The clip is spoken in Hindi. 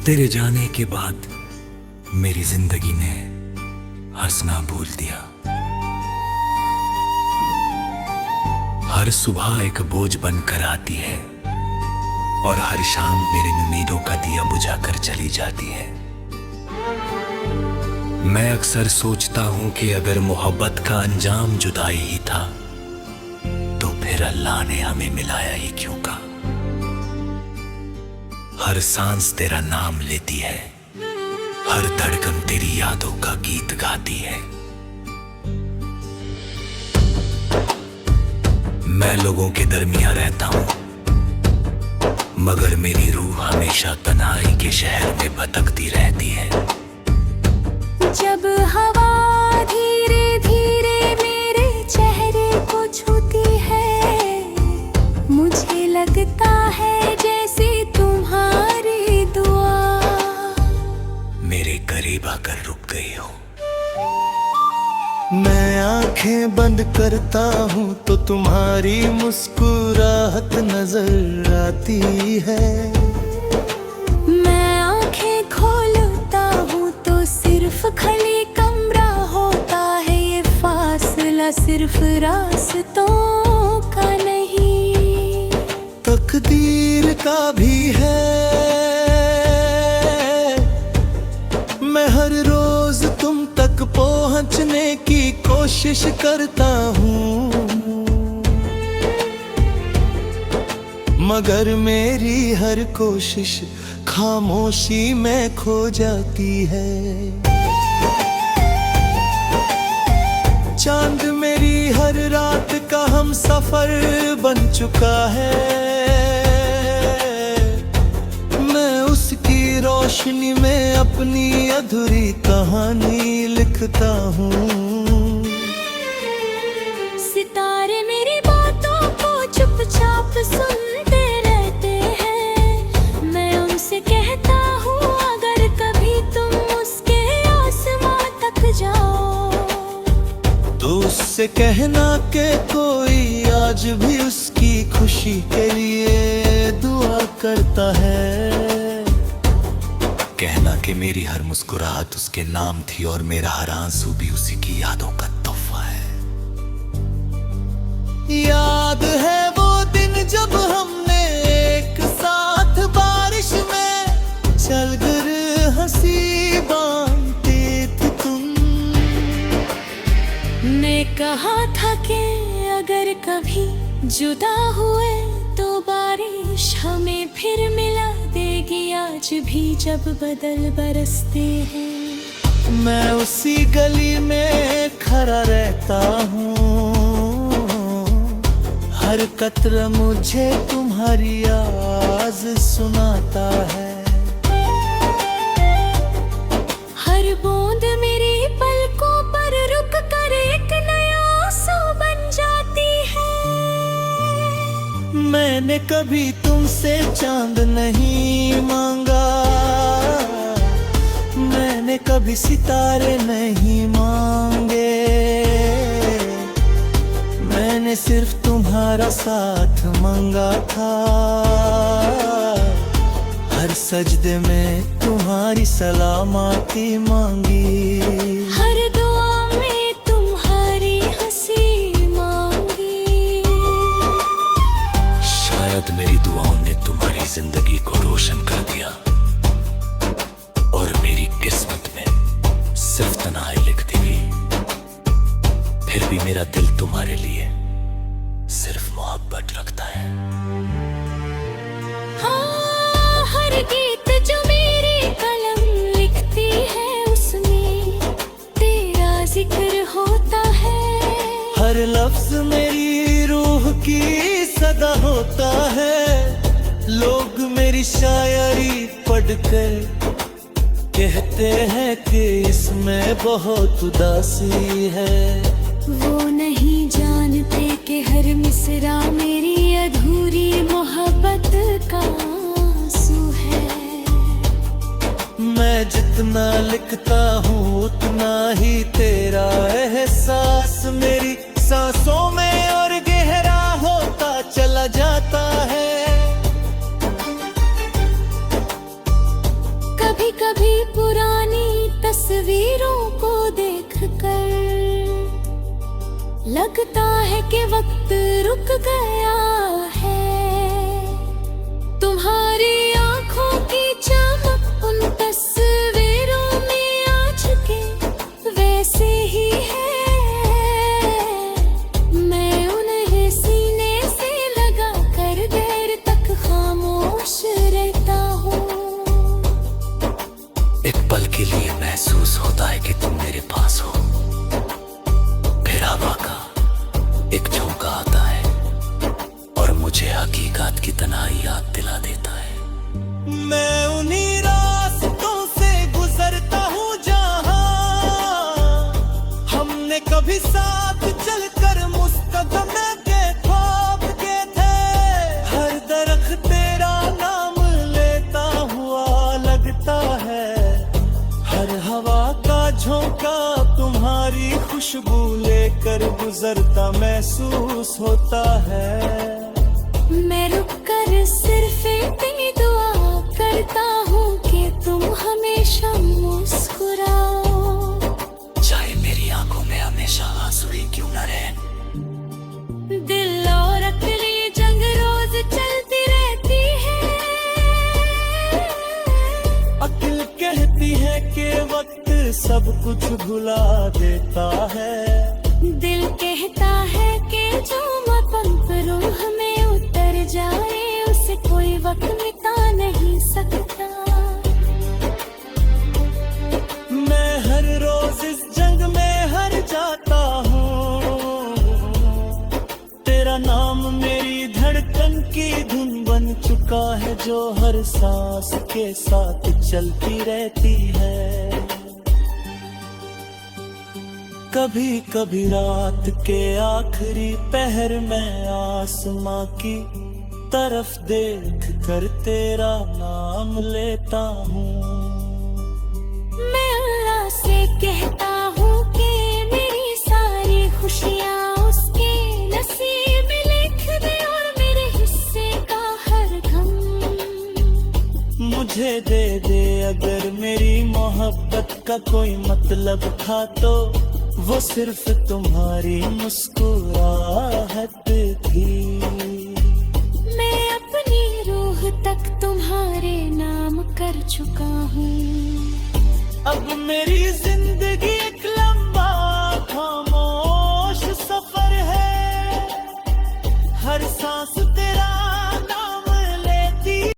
तेरे जाने के बाद मेरी जिंदगी ने हंसना भूल दिया। हर सुबह एक बोझ बनकर आती है और हर शाम मेरी उम्मीदों का दिया बुझाकर चली जाती है। मैं अक्सर सोचता हूं कि अगर मोहब्बत का अंजाम जुदाई ही था तो फिर अल्लाह ने हमें मिलाया ही क्यों का। हर सांस तेरा नाम लेती है, हर धड़कन तेरी यादों का गीत गाती है। मैं लोगों के दरमियां रहता हूं मगर मेरी रूह हमेशा तन्हाई के शहर में भटकती रहती है। जब हवा धीरे धीरे मेरे चेहरे को छूती है, मुझे लगता है जैसे तुम्हारी दुआ मेरे करीब आकर रुक गई हो। मैं आंखें बंद करता हूँ तो तुम्हारी मुस्कुराहट नजर आती है। मैं आंखें खोलता हूँ तो सिर्फ खाली कमरा होता है। ये फासला सिर्फ रास्तों का नहीं, तकदीर का भी है। मैं हर रोज तुम तक पहुंचने की कोशिश करता हूँ, मगर मेरी हर कोशिश खामोशी में खो जाती है। चांद मेरी हर रात का हम सफर बन चुका है। मैं उसकी रोशनी में अपनी अधूरी कहानी लिखता हूँ। सितारे मेरी बातों को चुपचाप सुनते रहते हैं। मैं उनसे कहता हूँ अगर कभी तुम उसके आसमां तक जाओ तो उससे कहना कि कोई आज भी उसकी खुशी के लिए दुआ करता है। कहना कि मेरी हर मुस्कुराहट उसके नाम थी और मेरा हर आंसू भी उसी की यादों का तोहफा है। याद है वो दिन जब हमने एक साथ बारिश में चलकर हंसी बांधते थे तुम। मैं कहा था कि अगर कभी जुदा हुए तो बारिश हमें फिर मिला देगी। आज भी जब बदल बरसते हैं, मैं उसी गली में खड़ा रहता हूँ। हर कतरा मुझे तुम्हारी आवाज सुनाता है। हर बूंद मेरी पलकों पर रुक कर एक नया आंसू बन जाती है। मैंने कभी तुमसे चांद नहीं मांगा, मैंने कभी सितारे नहीं मांगे। मैंने सिर्फ तुम्हारा साथ मांगा था। हर सजदे में तुम्हारी सलामती मांगी। हर दुआ में तुम्हारी हंसी मांगी। शायद मेरी दुआओं ने तुम्हारी जिंदगी को रोशन कर दिया और मेरी किस्मत में सिर्फ तन्हाई लिख दी गई। फिर भी मेरा दिल तुम्हारे लिए सिर्फ मोहब्बत रखता है। हाँ, हर गीत जो मेरी कलम लिखती है उसमें तेरा जिक्र होता है। हर लफ्ज मेरी रूह की सदा होता है। लोग मेरी शायरी पढ़कर कहते हैं कि इसमें बहुत उदासी है। वो नहीं जानते कि हर मिसरा मेरी अधूरी मोहब्बत का आंसू है। मैं जितना लिखता हूँ उतना ही तेरा एहसास मेरी सांसों में और गहरा होता चला जाता है। कर। लगता है कि वक्त रुक गया है, तुम्हारी आंखों की चमक उन तस्वीरों में आज के वैसे ही है। मैं उन्हें सीने से लगा कर देर तक खामोश रहता हूँ। एक पल के लिए महसूस होता है कि तुम मेरे पास हो, फिर हवा का एक झोंका आता है और मुझे हकीकत की तन्हाई याद दिला देता है। मैं उन्हीं रास्तों से गुजरता हूँ जहाँ हमने कभी साथ चलकर मुस्तकबिल के ख्वाब के थे। हर दरख्त तेरा नाम लेता हुआ लगता है, हर हवा का झोंका तुम्हारी खुशबू लेकर गुजरता महसूस होता है। मैं रुक कर सिर्फ इतनी दुआ करता हूँ कि तुम हमेशा मुस्कुराओ, चाहे मेरी आंखों में हमेशा आंसू ही क्यों न रहे। दिल और अकली जंग रोज चलती रहती है। अक्ल कहती है कि वक्त सब कुछ भुला देता है। दिल कहता है कि जो मतन रूह में उतर जाए उसे कोई वक्त मिटा नहीं सकता। मैं हर रोज इस जंग में हार जाता हूँ, तेरा नाम मेरी धड़कन की धुन बन चुका है जो हर सांस के साथ चलती रहती है। कभी कभी रात के आखिरी पहर में आसमां की तरफ देख कर तेरा नाम लेता हूँ। मैं अल्लाह से कहता हूँ कि मेरी सारी खुशियाँ उसके नसीब में लिख दे और मेरे हिस्से का हर गम मुझे दे दे। अगर मेरी मोहब्बत का कोई मतलब था तो वो सिर्फ तुम्हारी मुस्कुराहट थी। मैं अपनी रूह तक तुम्हारे नाम कर चुका हूँ। अब मेरी जिंदगी